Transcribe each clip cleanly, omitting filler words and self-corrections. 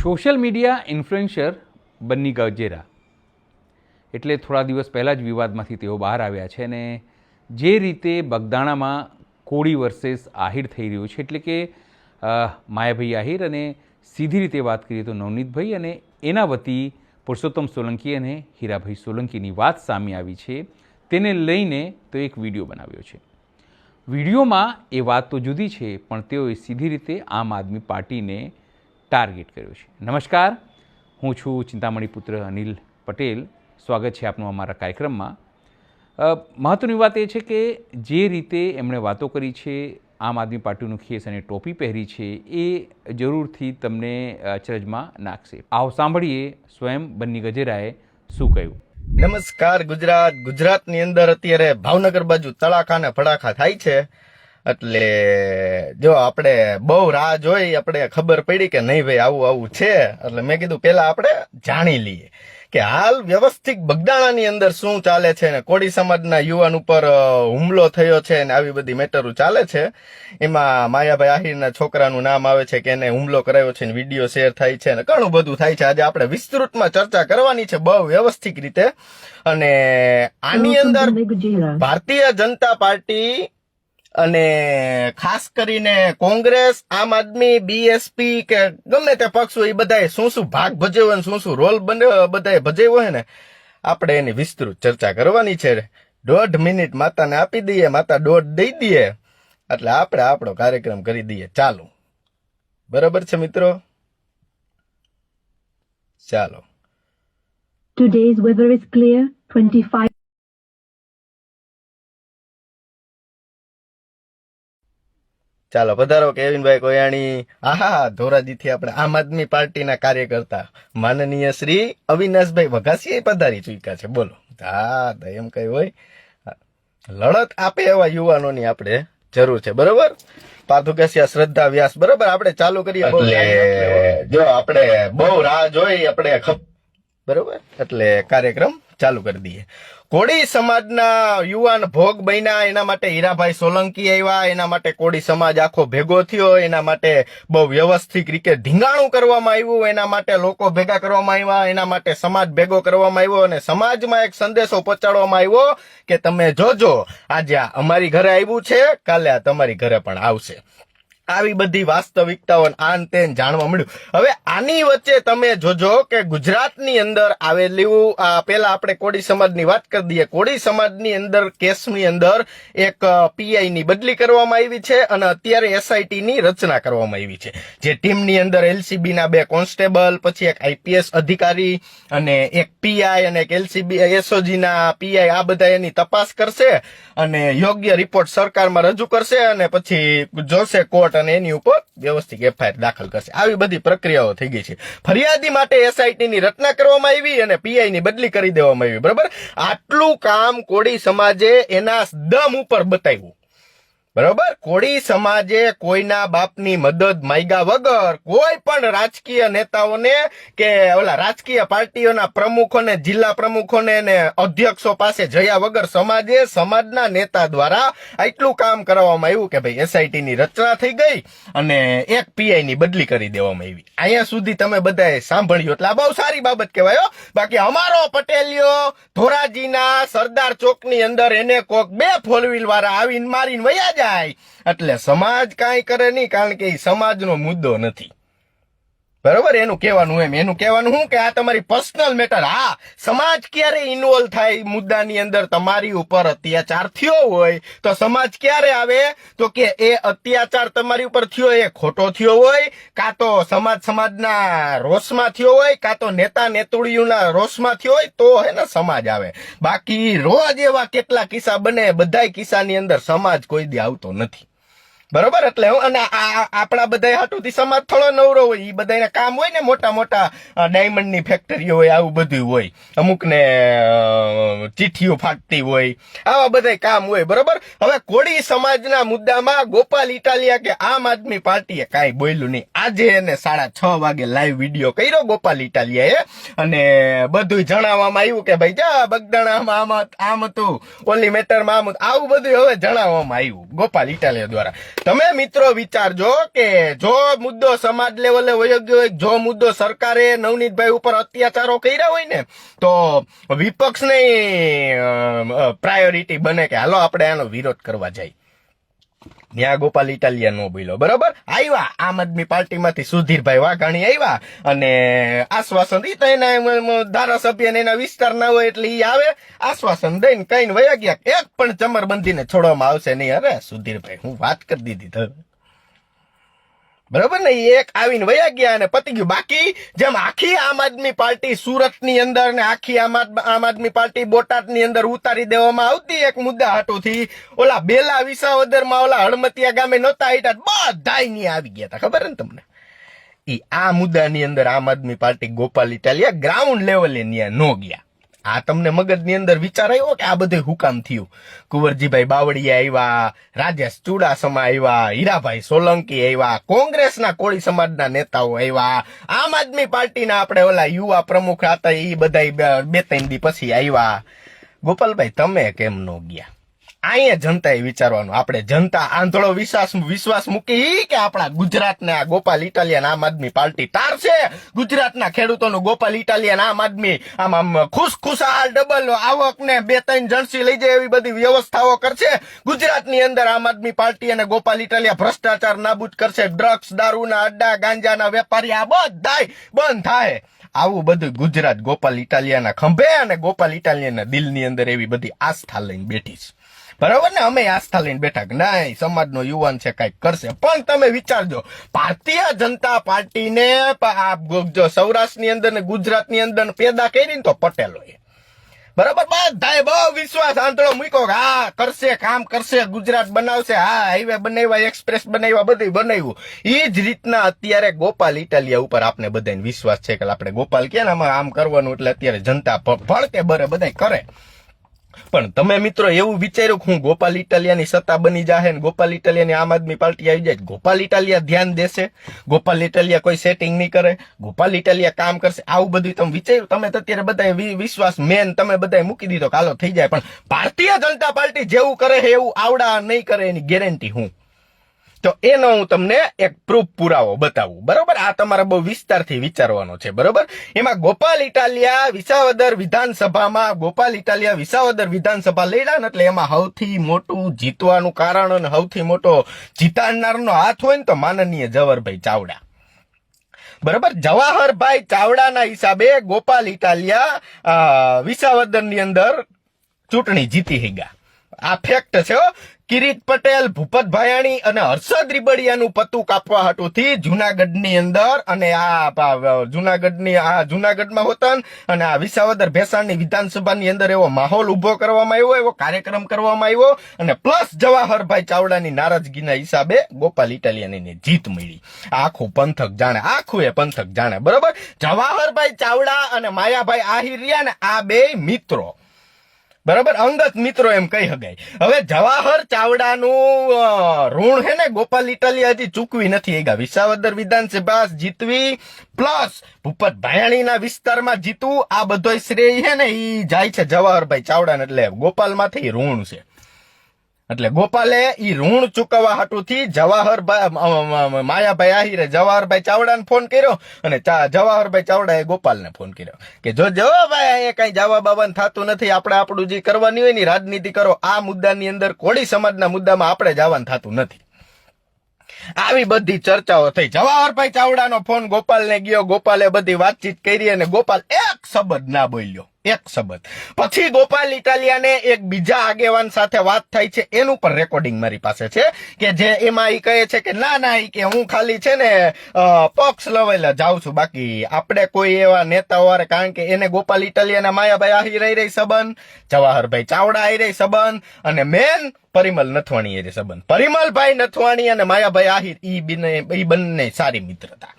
Social media influencer Banni Gajera એટલે થોડા દિવસ પહેલાં જ વિવાદમાંથી તેઓ બહાર આવ્યા છે અને જે રીતે બગદાણામાં કોળી વર્સેસ આહિર થઈ રહ્યું છે એટલે કે માયાભાઈ આહિર અને સીધી રીતે વાત કરીએ તો નવનીતભાઈ અને એના વતી પુરુષોત્તમ સોલંકી અને હીરાભાઈ સોલંકીની વાત સામે આવી છે તેને લઈને તો એક વિડીયો બનાવ્યો છે. વિડીયોમાં એ વાત તો જુદી છે પણ તેઓએ સીધી રીતે આમ આદમી પાર્ટીને ટાર્ગેટ કર્યો છે. નમસ્કાર, હું છું ચિંતામણી પુત્ર અનિલ પટેલ. સ્વાગત છે આપનું અમારા કાર્યક્રમમાં. મહત્ત્વની વાત એ છે કે જે રીતે એમણે વાતો કરી છે, આમ આદમી પાર્ટીનું ખેસ અને ટોપી પહેરી છે, એ જરૂરથી તમને અચરજમાં નાખશે. આવો સાંભળીએ સ્વયં બન્ની ગજેરાએ શું કહ્યું. નમસ્કાર ગુજરાતની અંદર અત્યારે ભાવનગર બાજુ તડાખા ને ફડાખા થાય છે એટલે જો આપણે બહુ રાહ જોઈ, આપણે ખબર પડી કે નહીં ભાઈ આવું છે એટલે મેં કીધું પેલા આપણે જાણી લઈએ કે હાલ વ્યવસ્થિત બગદાણાની અંદર શું ચાલે છે ને કોળી સમાજના યુવાન ઉપર હુમલો થયો છે ને આવી બધી મેટરો ચાલે છે. એમાં માયાભાઈ આહિરના છોકરાનું નામ આવે છે કે એને હુમલો કરાયો છે ને વિડીયો શેર થાય છે ને ઘણું બધું થાય છે. આજે આપણે વિસ્તૃતમાં ચર્ચા કરવાની છે બહુ વ્યવસ્થિત રીતે. અને આની અંદર ભારતીય જનતા પાર્ટી અને ખાસ કરીને કોંગ્રેસ, આમ આદમી, બીએસપી કે ગમે તે પક્ષ હોય એ બધાએ શું ભાગ ભજવ્યો ને શું રોલ બધાએ ભજવ્યો હોય ને આપણે એની વિસ્તૃત ચર્ચા કરવાની છે. 1.5 મિનિટ માતાને આપી દઈએ, માતા 1.5 દઈ દઈએ એટલે આપણે આપણો કાર્યક્રમ કરી દઈએ. ચાલો, બરાબર છે મિત્રો? ચાલો. Today's weather is clear, 25. ચાલો પધારો કેવિનભાઈ કોયાણી. આહા, ધોરાજીથી આપણે આમ આદમી પાર્ટીના કાર્યકર્તા માનનીય શ્રી અવિનાશભાઈ વઘાસિયા પધારી ચૂક્યા છે. બોલો. હા, એમ કઈ હોય લડત આપે એવા યુવાનોની આપણે જરૂર છે. બરોબર. પાથુકેસિયા શ્રદ્ધા વ્યાસ. બરોબર, આપણે ચાલુ કરીએ. જો આપણે બહુ રાહ જોઈ, આપણે બરોબર એટલે કાર્યક્રમ ચાલુ કરી દઈએ. કોળી સમાજના યુવાન ભોગ બન્યા, એના માટે હીરાભાઈ સોલંકી આવ્યા, એના માટે કોળી સમાજ આખો ભેગો થયો, એના માટે બહુ વ્યવસ્થિત રીતે ધીંગાણું કરવામાં આવ્યું, એના માટે લોકો ભેગા કરવામાં આવ્યા, એના માટે સમાજ ભેગો કરવામાં આવ્યો અને સમાજમાં એક સંદેશો પહોંચાડવામાં આવ્યો કે તમે જોજો, આજે અમારી ઘરે આવ્યું છે, કાલે આ તમારી ઘરે પણ આવશે. આવી બધી વાસ્તવિકતાઓ આન તેન જાણવા મળ્યું. હવે આની વચ્ચે તમે જોજો કે ગુજરાતની અંદર આવેલું પેલા આપણે કોળી સમાજની વાત કરી દઈએ. કોળી સમાજની અંદર કેસની અંદર એક પીઆઈ ની બદલી કરવામાં આવી છે અને અત્યારે એસઆઈટી ની રચના કરવામાં આવી છે. જે ટીમની અંદર એલસીબી ના 2 કોન્સ્ટેબલ, પછી એક આઈપીએસ અધિકારી અને એક પીઆઈ અને એક એલસીબી એસઓજી ના પીઆઈ, આ બધા એની તપાસ કરશે અને યોગ્ય રિપોર્ટ સરકારમાં રજૂ કરશે અને પછી જોશે કોર્ટ અને એની ઉપર વ્યવસ્થિત એફઆઈઆર દાખલ કરશે. આવી બધી પ્રક્રિયાઓ થઈ ગઈ છે. ફરિયાદી માટે એસઆઈટી ની રચના કરવામાં આવી અને પીઆઈ ની બદલી કરી દેવામાં આવી. બરાબર. આટલું કામ કોળી સમાજે એના દમ ઉપર બતાવ્યું. બરોબર. કોળી સમાજે કોઈના બાપની મદદ માંગ્યા વગર કોઈ પણ રાજકીય નેતાઓને કે ઓલા રાજકીય પાર્ટીઓના પ્રમુખોને, જિલ્લા પ્રમુખોને ને અધ્યક્ષો પાસે જયા વગર સમાજે સમાજના નેતા દ્વારા આટલું કામ કરવામાં આવ્યું કે ભાઈ એસઆઈટી ની રચના થઈ ગઈ અને એક પીઆઈ ની બદલી કરી દેવામાં આવી. અહીંયા સુધી તમે બધાએ સાંભળ્યું એટલે આ બહુ સારી બાબત કહેવાય. બાકી અમારો પટેલિયો ધોરાજીના સરદાર ચોકની અંદર એને કોક 2 4 વ્હીલ વાળા આવીને મારીને વયા જાય એટલે સમાજ કાંઈ કરે નહીં, કારણ કે એ સમાજનો મુદ્દો નથી. બરોબર. એનું કહેવાનું શું કે આ તમારી પર્સનલ મેટર. હા, સમાજ ક્યારે ઇન્વોલ્વ થાય મુદ્દાની અંદર? તમારી ઉપર અત્યાચાર થયો હોય તો સમાજ ક્યારે આવે તો કે એ અત્યાચાર તમારી ઉપર થયો એ ખોટો થયો હોય, કાં તો સમાજના રોષમાં થયો હોય, કાં તો નેતા નેતુડીઓના રોષમાં થયો હોય તો હે ને સમાજ આવે. બાકી રોજ એવા કેટલા કિસ્સા બને, બધાય કિસ્સાની અંદર સમાજ કોઈ દી આવતો નથી. બરોબર. એટલે અને આપણા બધા હાટુથી સમાજ થોડો નવરો હોય, એ બધાના કામ હોય ને, મોટા મોટા ડાયમંડ ની ફેક્ટરીઓ હોય, આવું બધું હોય, અમુક ને ચીઠીઓ ફાટતી હોય, આવા બધા કામ હોય. બરોબર. હવે કોળી સમાજના મુદ્દામાં ગોપાલ ઇટાલિયા કે આમ આદમી પાર્ટીએ કાંઈ બોલ્યું નહીં. આજે એને 6:30 વાગે લાઈવ વિડીયો કર્યો ગોપાલ ઇટાલિયાએ અને બધું જણાવવામાં આવ્યું કે ભાઈ જા બગદાણામાં આમ હતું, ઓલી મેટરમાં આમ, આવું બધું હવે જણાવવામાં આવ્યું. ગોપાલ ઇટાલિયા દ્વારા. તમે મિત્રો વિચારજો કે જો મુદ્દો સમાજ લેવલે વયો ગયો હોય, જો મુદ્દો સરકારે નવનીતભાઈ ઉપર અત્યાચારો કર્યા હોય ને, તો વિપક્ષને પ્રાયોરિટી બને કે હાલો આપણે આનો વિરોધ કરવા જાય. ત્યાં ગોપાલ ઇટાલિયા નો બોલ્યો. બરોબર, આવ્યા આમ આદમી પાર્ટીમાંથી સુધીરભાઈ વાઘાણી આવ્યા અને આશ્વાસન ઈ તો એના ધારાસભ્ય ને એના વિસ્તાર ના હોય એટલે ઈ આવે, આશ્વાસન દઈને કઈ વયા ગયા. એક પણ ચમરબંધીને છોડવામાં આવશે નહીં. અરે સુધીરભાઈ, હું વાત કરી દીધી તમે, બરોબર ને? એક આવીને વયા ગયા અને પતી ગયું. બાકી જેમ આખી આમ આદમી પાર્ટી સુરત ની અંદર ને આખી આમ આદમી પાર્ટી બોટાદ ની અંદર ઉતારી દેવામાં આવતી એક મુદ્દા હાટુથી, ઓલા બેલા વિસાવદર માં ઓલા હળમતિયા ગામે નહોતા આઈટા, બધા ની આવી ગયા હતા. ખબર ને તમને? ઈ આ મુદ્દાની અંદર આમ આદમી પાર્ટી ગોપાલ ઇટાલિયા ગ્રાઉન્ડ લેવલે ન્યા નો ગયા. આ તમને મગજની અંદર વિચાર આવ્યો કે આ બધું હુકામ થયું? કુંવરજીભાઈ બાવળિયા આવ્યા, રાજેશ ચુડાસમા આવ્યા, હીરાભાઈ સોલંકી આવ્યા, કોંગ્રેસના કોળી સમાજના નેતાઓ આવ્યા, આમ આદમી પાર્ટીના આપણે ઓલા યુવા પ્રમુખ હતા એ બધા 2-3 દી પછી આવ્યા. ગોપાલભાઈ, તમે કેમ નો ગયા? અહીંયા જનતાએ વિચારવાનું. આપણે જનતા આંધળો વિશ્વાસ મૂકી કે આપણા ગુજરાતના ગોપાલ ઇટાલિયા આમ આદમી પાર્ટી તારશે, ગુજરાતના ખેડૂતોનું ગોપાલ ઇટાલિયા આમ આદમી આમ ખુશખુશાલ ડબલ આવક ને 2-3 જણસી લઈ જાય એવી બધી વ્યવસ્થાઓ કરશે. ગુજરાતની અંદર આમ આદમી પાર્ટી અને ગોપાલ ઇટાલિયા ભ્રષ્ટાચાર નાબૂદ કરશે, ડ્રગ્સ, દારૂના અડ્ડા, ગાંજાના વેપારી આ બધાય બંધ થાય. આવું બધું ગુજરાત ગોપાલ ઇટાલિયાના ખંભે અને ગોપાલ ઇટાલિયાના દિલની અંદર એવી બધી આસ્થા લઈને બેઠી છે. બરાબર ને? અમે આસ્થા લઈને બેઠા કે નહીં, સમાજનો યુવાન છે, કઈક કરશે. પણ તમે વિચારજો, ભારતીય જનતા પાર્ટીને જો સૌરાષ્ટ્રની અંદર ને ગુજરાતની અંદર પેદા કરી તો પટેલોએ, બરાબર, બધાએ બહુ વિશ્વાસ આંધળો મૂક્યો કે હા કરશે, કામ કરશે, ગુજરાત બનાવશે, હા હાઈવે બનાવ્યા, એક્સપ્રેસ બનાવ્યા, બધું બનાવ્યું. એ જ રીતના અત્યારે ગોપાલ ઇટાલિયા ઉપર આપણે બધાને વિશ્વાસ છે કે આપણે ગોપાલ કે આમ કરવાનું એટલે અત્યારે જનતા ભળકે બરે બધા કરે. પણ તમે મિત્રો એવું વિચાર્યું કે હું ગોપાલ ઇટાલિયાની સત્તા બની જાહે ને ગોપાલ ઇટાલિયાની આમ આદમી પાર્ટી આવી જાય, ગોપાલ ઇટાલિયા ધ્યાન દેશે, ગોપાલ ઇટાલિયા કોઈ સેટિંગ નહીં કરે, ગોપાલ ઇટાલિયા કામ કરશે, આવું બધું તમે વિચાર્યું? તમે તો અત્યારે બધા વિશ્વાસ તમે બધા મૂકી દીધો કે હાલો થઈ જાય. પણ ભારતીય જનતા પાર્ટી જેવું કરે છે એવું આવડા નહીં કરે એની ગેરંટી હું. તો એનો હું તમને એક પ્રૂફ પુરાવો બતાવું. બરોબર, આ તમારે બહુ વિસ્તારથી વિચારવાનો છે. બરોબર, એમાં ગોપાલ ઇટાલિયા વિસાવદર વિધાનસભા લડ્યા ને એટલે એમાં સૌથી મોટું જીતવાનું કારણ અને સૌથી મોટો જીતાડનારનો હાથ હોય ને તો માનનીય જવાહરભાઈ ચાવડા. બરાબર, જવાહરભાઈ ચાવડાના હિસાબે ગોપાલ ઇટાલિયા વિસાવદરની અંદર ચૂંટણી જીતી ગયા. આ ફેક્ટ છે. કિરીટ પટેલ, ભૂપત ભાયાણી અને હર્ષદ રીબડિયાનું પતું કાપવા હાટુથી જુનાગઢની અંદર અને જુનાગઢમાં હોતન અને આ વિસાવદર ભેસાણની વિધાનસભાની અંદર એવો માહોલ ઉભો કરવામાં આવ્યો, એવો કાર્યક્રમ કરવામાં આવ્યો અને પ્લસ જવાહરભાઈ ચાવડાની નારાજગીના હિસાબે ગોપાલ ઇટાલિયાની જીત મળી. આખું પંથક જાણે, આખું એ પંથક જાણે. બરોબર, જવાહરભાઈ ચાવડા અને માયાભાઈ આહિર રહ્યા ને આ બે મિત્રો, બરાબર, અંગત મિત્રો એમ કહી શકાય. હવે જવાહર ચાવડાનું ઋણ હે ને ગોપાલ ઇટાલિયા હજી ચૂકવી નથી ગયા. વિસાવદર વિધાનસભા જીતવી પ્લસ ભૂપત ભાયાણીના વિસ્તારમાં જીતવું, આ બધો શ્રેય છે ને ઈ જાય છે જવાહરભાઈ ચાવડા, એટલે ગોપાલમાંથી ઋણ છે. એટલે ગોપાલે ઈ ઋણ ચૂકવવા હાટુથી માયાભાઈ આહિરે જવાહરભાઈ ચાવડાને ફોન કર્યો અને જવાહરભાઈ ચાવડાએ ગોપાલને ફોન કર્યો કે જો ભાઈ કઈ જવા બાબા થતું નથી, આપણે આપણું જે કરવાની હોય ને રાજનીતિ કરો, આ મુદ્દાની અંદર કોળી સમાજના મુદ્દામાં આપણે જવાનું થતું નથી. આવી બધી ચર્ચાઓ થઈ. જવાહરભાઈ ચાવડાનો ફોન ગોપાલને ગયો, ગોપાલે બધી વાતચીત કરી અને ગોપાલ એક શબ્દ ના બોલ્યો, એક શબ્દ. પછી ગોપાલ ઇટાલિયાને એક બીજા આગેવાન સાથે વાત થાય છે, એનું પણ રેકોર્ડિંગ મારી પાસે છે કે જે એમાં ઈ કહે છે કે ના કે હું ખાલી છે ને પક્ષ લવાયેલા જાઉં છું, બાકી આપણે કોઈ એવા નેતાઓ વાળે, કારણ કે એને ગોપાલ ઇટાલિયાના માયાભાઈ આહિર રહી સંબંધ, જવાહરભાઈ ચાવડા આહિર સંબંધ અને મેન પરિમલ નથવાણી એ સંબંધ. પરિમલભાઈ નથવાણી અને માયાભાઈ આહિર ઈ બંને સારી મિત્રતા.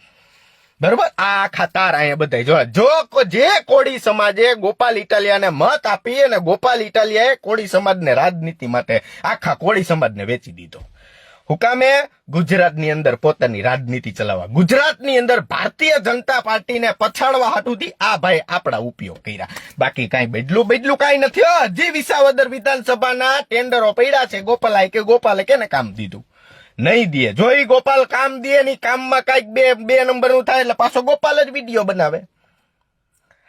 બરોબર, આ આખા તાર અહીંયા બધા જો જે કોળી સમાજે ગોપાલ ઇટાલિયાને મત આપી અને ગોપાલ ઇટાલિયાએ કોળી સમાજને રાજનીતિ માટે આખા કોળી સમાજને વેચી દીધો. હુકામે ગુજરાતની અંદર પોતાની રાજનીતિ ચલાવવા, ગુજરાતની અંદર ભારતીય જનતા પાર્ટીને પછાડવા હાટુથી આ ભાઈ આપણા ઉપયોગ કર્યા. બાકી કાંઈ બદલું કાંઈ નથી. હજી વિસાવદર વિધાનસભાના ટેન્ડરો પડ્યા છે. ગોપાલે કેને કામ દીધું? નહીં દે. જો ઈ ગોપાલ કામ દે ની કામમાં કાંઈક બે નંબરનું થાય એટલે પાછો ગોપાલ જ વિડીયો બનાવે.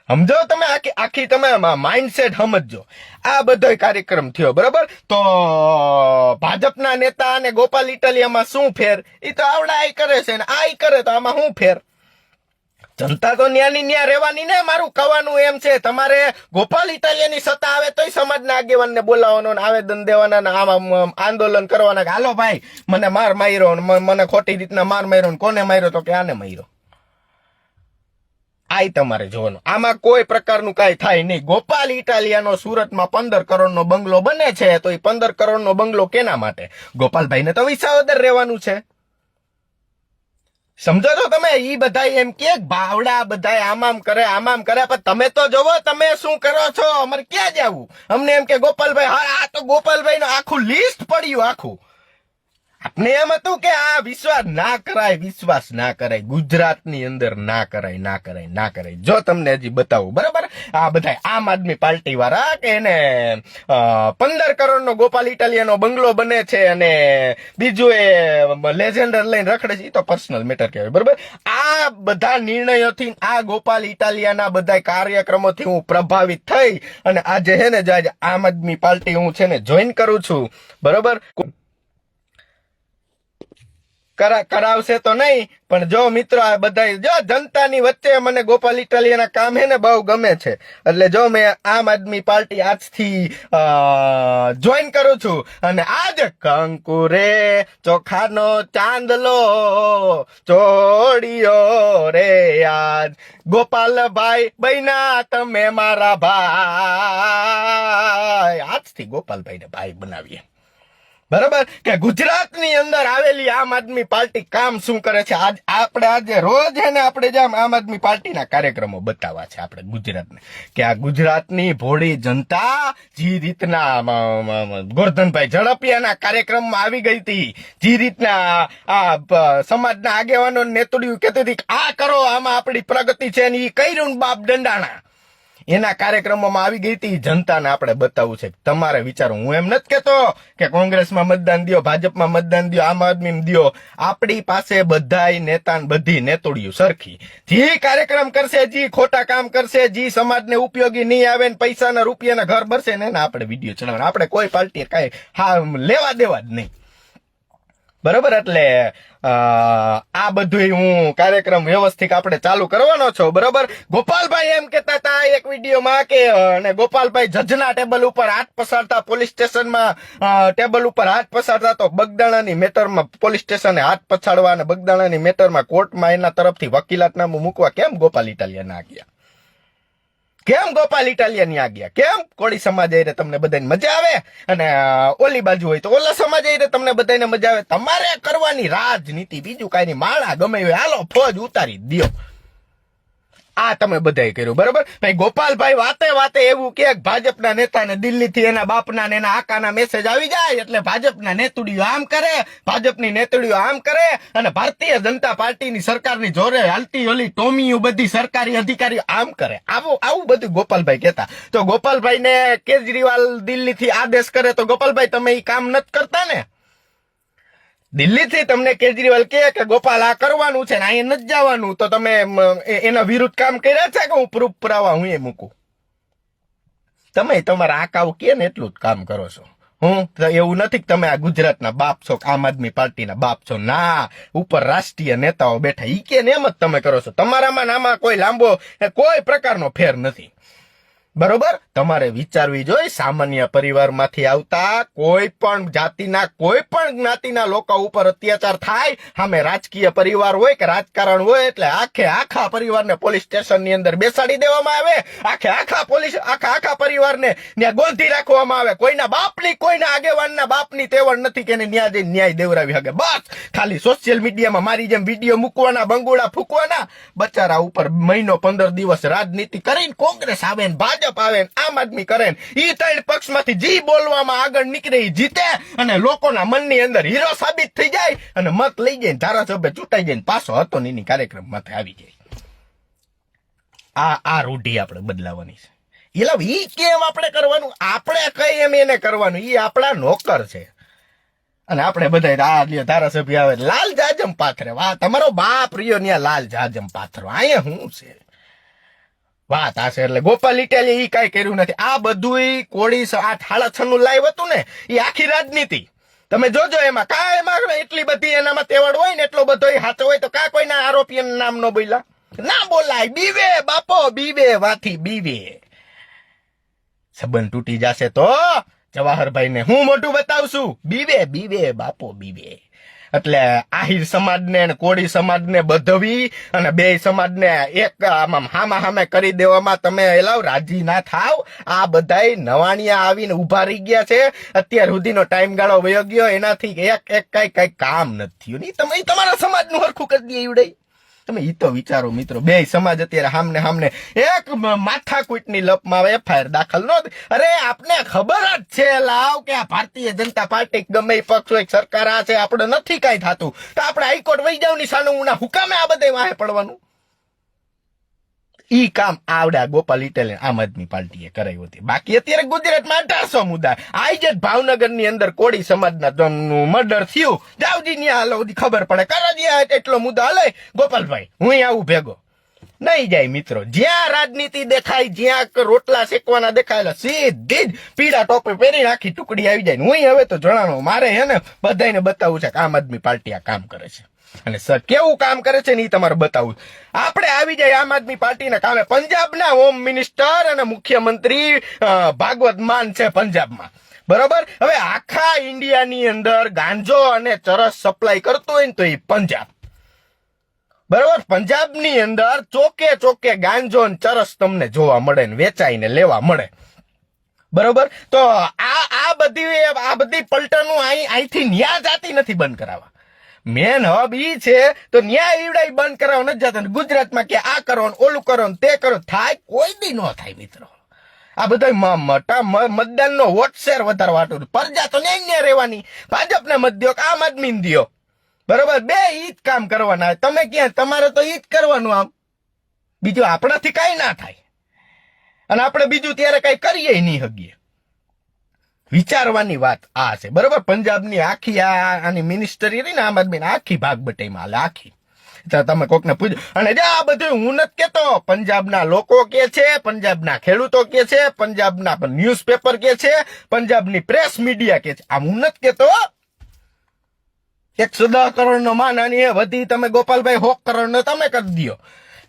સમજો તમે આખી તમે માઇન્ડસેટ સમજો. આ બધો કાર્યક્રમ થયો બરોબર. તો ભાજપના નેતા અને ગોપાલ ઇટાલિયામાં શું ફેર? એ તો આવડા કરે છે ને આ કરે તો આમાં શું ફેર? જનતા તો ન્યાની ન્યા રહેવાની ને. મારું કહેવાનું એમ છે, તમારે ગોપાલ ઇટાલિયાની સત્તા આવે તોય સમાજના આગેવાનને બોલાવવાનો ને આવેદન દેવાના ને આમાં આંદોલન કરવાના કે હાલો ભાઈ મને માર માર્યો, મને ખોટી રીતના માર માર્યો ને કોને માર્યો? તો કે આને માર્યો. આઈ તમારે જોવાનું. આમાં કોઈ પ્રકારનું કાંઈ થાય નહીં. ગોપાલ ઇટાલિયાનો સુરતમાં 15 કરોડનો બંગલો બને છે તો એ 15 કરોડનો બંગલો કેના માટે? ગોપાલભાઈને તો વિસાવદર રહેવાનું છે. સમજો તો તમે? ઈ બધા એમ કે ભાવડા બધા આમામ કરે પણ તમે તો જોવો તમે શું કરો છો. અમારે ક્યાં જવું? અમને એમ કે ગોપાલભાઈ, હા આ તો ગોપાલભાઈ નું આખું લિસ્ટ પડ્યું આખું. આપને એમ હતું કે આ વિશ્વાસ ના કરાય ગુજરાતની અંદર ના કરાય. જો તમને હજી બતાવું બરાબર, આ બધા આમ આદમી પાર્ટી વાળા કે એને 15 કરોડનો ગોપાલ ઇટાલિયાનો બંગલો બને છે અને બીજું એ લેજેન્ડર લઈને રખડે છે. એ તો પર્સનલ મેટર કહેવાય બરાબર. આ બધા નિર્ણયોથી, આ ગોપાલ ઇટાલિયાના બધા કાર્યક્રમોથી હું પ્રભાવિત થઈ અને આજે છે ને આજે આમ આદમી પાર્ટી હું છે ને જોઈન કરું છું બરોબર. કરાવશે તો નહીં પણ જો મિત્રો આ બધા જો જનતાની વચ્ચે મને ગોપાલ ઇટાલિયાના કામ હે ને બહુ ગમે છે એટલે જો મેં આમ આદમી પાર્ટી આજથી જોઈન કરું છું. અને આજ કંકુરે ચોખાનો ચાંદલો ચોડિયો રે આજ ગોપાલભાઈ બૈના તમે મારા ભાઈ. આજથી ગોપાલભાઈને ભાઈ બનાવીએ બરાબર. કે ગુજરાતની અંદર આવેલી આમ આદમી પાર્ટી કામ શું કરે છે આજે રોજ હે ને આપણે જેમ આમ આદમી પાર્ટીના કાર્યક્રમો બતાવવા છે આપણે ગુજરાતને કે આ ગુજરાતની ભોળી જનતા જે રીતના ગોરધનભાઈ ઝડપિયાના કાર્યક્રમમાં આવી ગઈ હતી, જે રીતના આ સમાજના આગેવાનો નેતૃત્વ કહેતી હતી આ કરો આમાં આપણી પ્રગતિ છે ને એ કર્યું બાપ દંડાણા એના કાર્યક્રમોમાં આવી ગઈ હતી. જનતાને આપણે બતાવવું છે. તમારે વિચારો. હું એમ નથી કહેતો કે કોંગ્રેસમાં મતદાન દો, ભાજપમાં મતદાન દો, આમ આદમી દો. આપણી પાસે બધાય નેતા બધી નેતોડિયું સરખી. જે કાર્યક્રમ કરશે, જે ખોટા કામ કરશે, જે સમાજને ઉપયોગી નહીં આવે ને પૈસાના રૂપિયાના ઘર ભરશે ને એના આપણે વિડીયો ચલાવવાના. આપણે કોઈ પાર્ટી કાંઈ લેવા દેવા જ નહીં બરોબર. એટલે આ બધું હું કાર્યક્રમ વ્યવસ્થિત આપણે ચાલુ કરવાનો છો બરોબર. ગોપાલભાઈ એમ કેતા હતા એક વિડીયોમાં કે અને ગોપાલભાઈ જજના ટેબલ ઉપર હાથ પસારતા, પોલીસ સ્ટેશનમાં ટેબલ ઉપર હાથ પસારતા તો બગદાણાની મેટરમાં પોલીસ સ્ટેશને હાથ પછાડવા અને બગદાણાની મેટરમાં કોર્ટમાં એના તરફથી વકીલાતનામું મૂકવા કેમ ગોપાલ ઇટાલિયા ના ગયા? કેમ ગોપાલ ઇટાલિયાની આજ્ઞા? કેમ કોળી સમાજ આઈને તમને બધાને મજા આવે અને ઓલી બાજુ હોય તો ઓલા સમાજ આઈને તમને બધાને મજા આવે? તમારે કરવાની રાજનીતિ, બીજું કાંઈ નહીં. માળા ગમે હોય હાલો ફોજ ઉતારી દો. આ તમે બધાય કર્યું બરોબર. ભાઈ ગોપાલભાઈ વાતે એવું કે ભાજપના નેતાને દિલ્હીથી એના બાપના ને એના આકાના મેસેજ આવી જાય એટલે ભાજપના નેતડીઓ આમ કરે, ભાજપની નેતડીઓ આમ કરે અને ભારતીય જનતા પાર્ટીની સરકારની જોરે હાલતી ઓલી ટોમીયું બધી સરકારી અધિકારીઓ આમ કરે. આવું બધું ગોપાલભાઈ કહેતા. તો ગોપાલભાઈને કેજરીવાલ દિલ્હીથી આદેશ કરે તો ગોપાલભાઈ તમે એ કામ નથી કરતા ને? દિલ્હીથી તમને કેજરીવાલ કે ગોપાલ આ કરવાનું છે ને અહીંયા નથી જવાનું તો તમે એના વિરુદ્ધ કામ કર્યા છે કે હું પ્રૂફ પુરાવા હું એ મૂકું? તમે તમારા આકાઓ કે ને એટલું જ કામ કરો છો. એવું નથી કે તમે આ ગુજરાતના બાપ છો, આમ આદમી પાર્ટીના બાપ છો. ના, ઉપર રાષ્ટ્રીય નેતાઓ બેઠા ઈ કે ને એમ જ તમે કરો છો. તમારામાં નામાં કોઈ લાંબો કોઈ પ્રકારનો ફેર નથી બરોબર. તમારે વિચારવી જોઈએ. સામાન્ય પરિવારમાંથી આવતા કોઈ પણ જાતિના કોઈ પણ જ્ઞાતિના લોકો ઉપર અત્યાચાર થાય, સામે રાજકીય પરિવાર હોય કે રાજકારણ હોય એટલે આખા પરિવારને પોલીસ સ્ટેશનની અંદર બેસાડી દેવામાં આવે. આખા પરિવારને ત્યાં ગોંધી રાખવામાં આવે. કોઈના બાપની, કોઈના આગેવાનના બાપની તેવડ નથી કે એને ન્યાય દેવરાવી શકે. બસ ખાલી સોશિયલ મીડિયામાં મારી જેમ વિડીયો મૂકવાના, બંગોળા ફૂંકવાના. બચારા ઉપર મહિનો 15 દિવસ રાજનીતિ કરીને કોંગ્રેસ આવે ને ભાજપ ભાજપ આવે ને આમ આદમી કરે ને ઈ ત્રણ પક્ષમાંથી જી બોલવામાં આગળ નીકળે ઈ જીતે અને લોકોના મનની અંદર હીરો સાબિત થઈ જાય અને મત લઈ જાય ધારાસભ્ય ચૂંટાઈ જાય પાછો હતો નીની કાર્યક્રમ માથે આવી જાય. આ રૂઢી આપણે બદલાવાની છે. એટલે ઈ કેમ આપણે કરવાનું, આપણે કઈ એમ એને કરવાનું, ઈ આપણા નોકર છે. અને આપણે બધા ધારાસભ્ય આવે લાલ જાજમ પાથરે, વાહ તમારો બાપ રહ્યો ત્યાં લાલ જાજમ પાથરો, અહીંયા શું છે વાત આ છે. એટલે ગોપાલ ઇટાલિયા ઈ કઈ કર્યું નથી. આ બધું કોળી 8.6 નું લાઈવ હતું ને એ આખી રાજનીતિ તમે જોજો, એમાં એમાં એટલી બધી એનામાં તેવડ હોય ને એટલો બધો હાથો હોય તો કા કોઈના આરોપી નામ ન બોલ્યા, ના બોલાય, બીવે બાપો બીવે, વાથી બીવે. સંબંધ તૂટી જશે તો જવાહરભાઈ ને હું મોટું બતાવશું, બીવે બીવે બાપો બીવે. એટલે આહિર સમાજને અને કોળી સમાજને બધવી અને બે સમાજને એક આમાં હામે કરી દેવામાં તમે એલાવ રાજી ના થાવ. આ બધાય નવાણિયા આવીને ઉભા રહી ગયા છે. અત્યાર સુધીનો ટાઈમ ગાળો વયો ગયો, એનાથી એક કઈ કામ નથી થયું. નહીં તમે તમારા સમાજનું હરખું કરી દે એવડે. તમે ઈ તો વિચારો મિત્રો, બે સમાજ અત્યારે સામને એક માથાકૂટની લપમાં એફઆઈઆર દાખલ નો. અરે આપને ખબર જ છે લાવ કે આ ભારતીય જનતા પાર્ટી ગમે એ પક્ષ હોય, સરકાર આ છે, આપણે નથી કઈ થતું તો આપણે હાઈકોર્ટ વહી જાવ ની સાનું હુકામે આ બધે વાહે પડવાનું. ઈ કામ આવડા ગોપાલ ઇટાલિયા આમ આદમી પાર્ટીએ કરાયું હતી. બાકી અત્યારે ગુજરાતમાં 1800 મુદ્દા. આઈ જ ભાવનગર ની અંદર કોળી સમાજના મર્ડર થયું, જાવજી ની હાલો ખબર પડે, કરાજીયા એટલો મુદ્દા હાલે ગોપાલભાઈ હું આવું ભેગો નહીં જાય મિત્રો. જ્યાં રાજનીતિ દેખાય, જ્યાં રોટલા શેકવાના દેખાયેલા સીધી જ પીળા ટોપે પહેરી આખી ટુકડી આવી જાય. હું હવે તો જણાવો મારે હે ને બધાને બતાવવું છે કે આમ આદમી પાર્ટી આ કામ કરે છે અને સર કેવું કામ કરે છે ને એ તમારે બતાવવું. આપણે આવી જાય આમ આદમી પાર્ટીના કામે. પંજાબના હોમ મિનિસ્ટર અને મુખ્યમંત્રી ભાગવત માન છે પંજાબમાં, બરોબર. હવે આખા ઇન્ડિયાની અંદર ગાંજો અને ચરસ સપ્લાય કરતો હોય ને તો એ પંજાબ, બરોબર. પંજાબની અંદર ચોકે ગાંજો ને ચરસ તમને જોવા મળે ને વેચાઈને લેવા મળે, બરોબર. તો આ બધી પલટનું અહીંથી ન્યા જાતી નથી બંધ કરાવવા. મેન હબ ઈ છે તો ન્યાય ઈવડાઈ બંધ કરાવવા નથી જતા. ગુજરાતમાં કે આ કરો ઓલું કરો તે કરો, થાય કોઈ દી ન થાય મિત્રો. આ બધા મતદાનનો વોટ શેર વધારવા હતું. પ્રજા તો ન્યાય રહેવાની, ભાજપને મત દો કે આમ આદમી ને દો, બરોબર. બે ઈ જ કામ કરવાના. તમે ક્યાં, તમારે તો ઈ જ કરવાનું. આમ બીજું આપણાથી કઈ ના થાય અને આપણે બીજું ત્યારે કઈ કરીએ નહીં હગીએ. વિચારવાની વાત આ છે, બરોબર. પંજાબની આખી આની મિનિસ્ટરી રહી ને આમ આદમી આખી ભાગ બટાઈમાં હાલે આખી. તમે કોકને પૂછો અને આ બધું હું નથી કેતો, પંજાબના લોકો કે છે, પંજાબના ખેડૂતો કે છે, પંજાબના ન્યૂઝપેપર કે છે, પંજાબની પ્રેસ મીડિયા કે છે. આમ હું નથી કેતો 110 કરોડનો માન આની વધી તમે ગોપાલભાઈ 100 કરોડનો તમે કરી દો.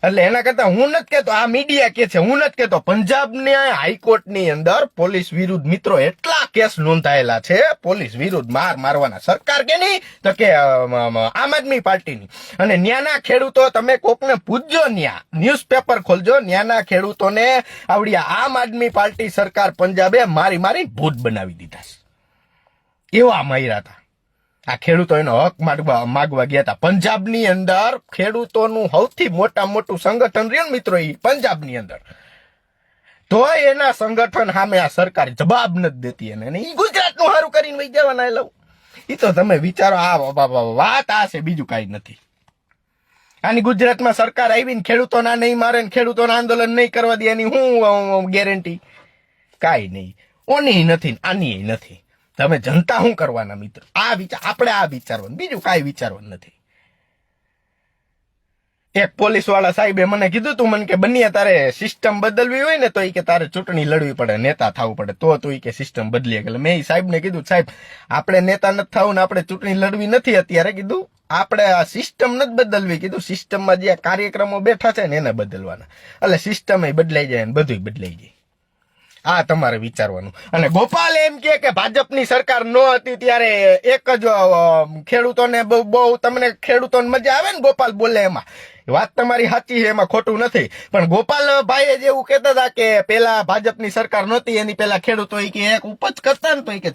એટલે એના કરતા હું નથી કેતો, આ મીડિયા કે છે, હું નથી કેતો. પંજાબની હાઈકોર્ટની અંદર પોલીસ વિરુદ્ધ મિત્રો એટલા કેસ નોંધાયેલા છે, પોલીસ વિરુદ્ધ મારવાના. સરકાર કે નહીં તો કે આમ આદમી પાર્ટીની. અને ન્યાના ખેડૂતો તમે કોકને પૂછજો, ન્યા ન્યૂઝપેપર ખોલજો, ન્યાના ખેડૂતોને આવડી આમ આદમી પાર્ટી સરકાર પંજાબે મારી ભૂત બનાવી દીધા છે. એવા માર્યા હતા. આ ખેડૂતો એનો હક માગવા ગયા હતા. પંજાબની અંદર ખેડૂતોનું સૌથી મોટું સંગઠન રહ્યું મિત્રો એ પંજાબની અંદર. તો એના સંગઠન સામે આ સરકાર જવાબ નથી દેતી અને એ ગુજરાતનું સારું કરીને વહી જવાના. લઉં એ તો તમે વિચારો. આ વાત આ છે, બીજું કઈ નથી. આની ગુજરાતમાં સરકાર આવીને ખેડૂતોના નહીં મારે ને ખેડૂતોના આંદોલન નહીં કરવા દે એની હું ગેરંટી? કાંઈ નહીં. ઓની નથી આની નથી. તમે જનતા શું કરવાના મિત્રો? આપણે આ વિચારવાનું, બીજું કાંઈ વિચારવાનું નથી. એક પોલીસ વાળા સાહેબે મને કીધું તું મને કે બન્યા તારે સિસ્ટમ બદલવી હોય ને તો એ કે તારે ચૂંટણી લડવી પડે, નેતા થવું પડે તો તું એ કે સિસ્ટમ બદલી. એટલે મેં સાહેબને કીધું સાહેબ આપણે નેતા નથી થવું ને આપણે ચૂંટણી લડવી નથી અત્યારે. કીધું આપણે આ સિસ્ટમ નથી બદલવી, કીધું સિસ્ટમમાં જે કાર્યક્રમો બેઠા છે ને એને બદલવાના. એટલે સિસ્ટમ એ બદલાઈ જાય ને બધું બદલાઈ જાય. આ તમારે વિચારવાનું. અને ગોપાલ એમ કે ભાજપની સરકાર ન હતી ત્યારે એક જ ખેડૂતોને બહુ તમને ખેડૂતોને મજા આવે ને ગોપાલ બોલે એમાં. વાત તમારી સાચી છે, એમાં ખોટું નથી. પણ ગોપાલભાઈ જેવું કહેતા હતા કે પેલા ભાજપની સરકાર નહોતી એની પેલા ખેડૂતો કે એક ઉપજ કરતા ને તો કે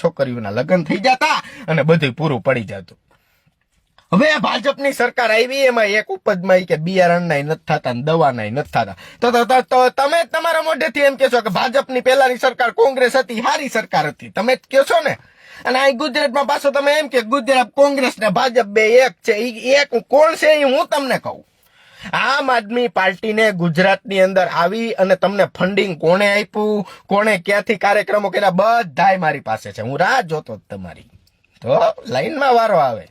છોકરીઓના લગ્ન થઈ જતા અને બધું પૂરું પડી જતું. હવે આ ભાજપની સરકાર આવી એમાં એક ઉપજમાં કે બિયારણના નથી થતા ને દવાના નથી થતા તો તમે તમારા મોઢેથી એમ કહેશો કે ભાજપની પહેલાની સરકાર કોંગ્રેસ હતી સારી સરકાર હતી, તમે જ કહો છો ને. અને આ ગુજરાતમાં પાછો તમે એમ કે ગુજરાત કોંગ્રેસ ને ભાજપ બે એક છે. એક કોણ છે એ હું તમને કહું. આમ આદમી પાર્ટીને ગુજરાતની અંદર આવી અને તમને ફંડિંગ કોણે આપ્યું, કોણે ક્યાંથી કાર્યક્રમો કર્યા, બધાય મારી પાસે છે. હું રાહ જોતો જ તમારી. તો લાઈનમાં વારો આવે.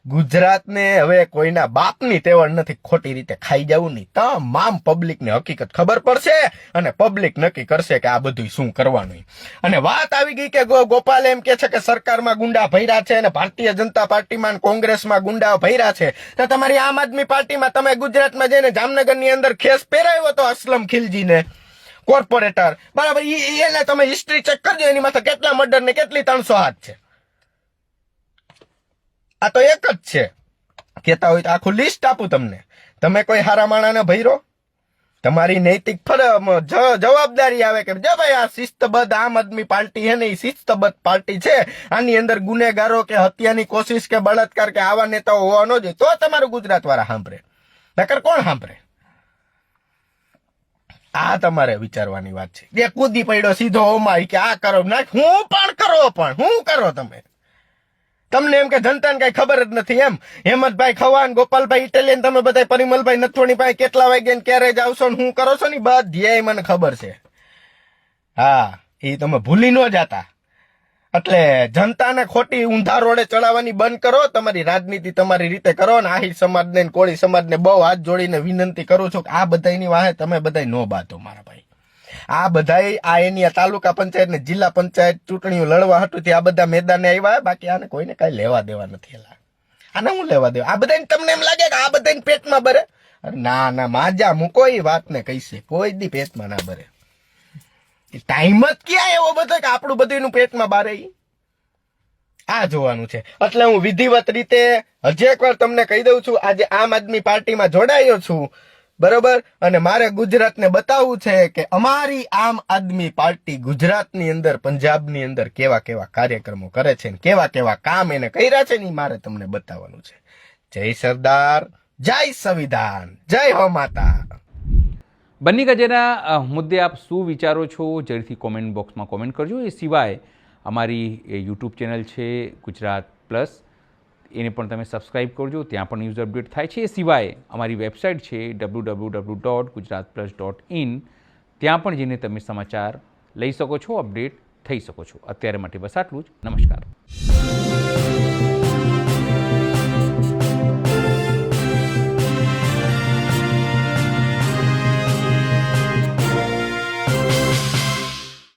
ગુજરાતને હવે કોઈના બાપની તેવડ નથી ખોટી રીતે ખાઈ જવું નહીં. તમામ પબ્લિકને હકીકત ખબર પડશે અને પબ્લિક નક્કી કરશે કે આ બધું શું કરવાનું. અને વાત આવી ગઈ કે ગોપાલ એમ કે છે કે સરકારમાં ગુંડા ભર્યા છે અને ભારતીય જનતા પાર્ટીમાં કોંગ્રેસમાં ગુંડા ભર્યા છે. તો તમારી આમ આદમી પાર્ટીમાં તમે ગુજરાતમાં જઈને જામનગરની અંદર ખેસ પહેરાવ્યો તો અસલમ ખિલજીને, કોર્પોરેટર, બરાબર, એને તમે હિસ્ટ્રી ચેક કરજો, એની માથે કેટલા મર્ડર ને કેટલી 300 હાથ છે. આ તો એક જ છે. કહેતા હોય તો આખું લિસ્ટ આપું તમને. તમે કોઈ હારા માણાને ભર્યો? તમારી નૈતિક જવાબદારી આવે કે જો ભાઈ આ શિસ્તબદ્ધ આમ આદમી પાર્ટી છે ને એ શિસ્તબદ્ધ પાર્ટી છે, આની અંદર ગુનેગારો કે હત્યાની કોશિશ કે બળાત્કાર કે આવા નેતાઓ હોવા ન જોઈએ, તો તમારું ગુજરાત વાળા સાંભળે. નકર કોણ સાંભળે? આ તમારે વિચારવાની વાત છે. જે કૂદી પડ્યો સીધો ઓમાં કે આ કરો ના, હું પણ કરો તમે. તમને એમ કે જનતાને કઈ ખબર જ નથી એમ. હેમંતભાઈ ખવાન, ગોપાલભાઈ ઇટાલિયન, તમે બધા પરિમલભાઈ નથવાણી પાસે કેટલા વાગે ને ક્યારે જાવશો ને શું કરો છો ને બધી મને ખબર છે. હા, એ તમે ભૂલી ન જાતા. એટલે જનતાને ખોટી ઊંધા રોડે ચડાવવાની બંધ કરો. તમારી રાજનીતિ તમારી રીતે કરો. ને આહિર સમાજને કોળી સમાજને બહુ હાથ જોડીને વિનંતી કરું છું કે આ બધાની વાહે તમે બધા નો બાતો મારા ભાઈ. આ બધાય આ એની તાલુકા પંચાયત ને જિલ્લા પંચાયત ચૂંટણીઓ લડવા હતું આ બધા મેદાને આવ્યા. બાકી આને કોઈને કઈ લેવા દેવા નથી. આને હું લેવા દેવા? આ બધાને તમને એમ લાગે કે આ બધાને પેટમાં ભરે? ના, માજા મૂકો એ વાતને કહીશે, કોઈ દી પેટમાં ના ભરે. ટાઈમ જ ક્યાં એવો બધો કે આપણું બધું પેટમાં બારે? આ જોવાનું છે. એટલે હું વિધિવત રીતે હજી એકવાર તમને કહી દઉં છું, આજે આમ આદમી પાર્ટીમાં જોડાયો છું, બરોબર. અને મારે ગુજરાતને બતાવવું છે કે અમારી આમ આદમી પાર્ટી ગુજરાતની અંદર, પંજાબની અંદર કેવા કેવા કાર્યક્રમો કરે છે, કેવા કેવા કામ એને કર્યા છે ને મારે તમને બતાવવાનું છે. જય સરદાર, જય સંવિધાન, જય હો માતા. બન્ની ગજેરા મુદ્દે આપ શું વિચારો છો જરૂરથી કોમેન્ટ બોક્સમાં કોમેન્ટ કરજો. એ સિવાય અમારી યુટ્યુબ ચેનલ છે ગુજરાત પ્લસ, એને પણ તમે સબસ્ક્રાઈબ કરજો, ત્યાં પણ ન્યૂઝ અપડેટ થાય છે. એ સિવાય અમારી વેબસાઇટ છે www.gujaratplus.in, ત્યાં પણ જઈને તમે સમાચાર લઈ શકો છો, અપડેટ થઈ શકો છો. અત્યારે માટે બસ આટલું જ. નમસ્કાર.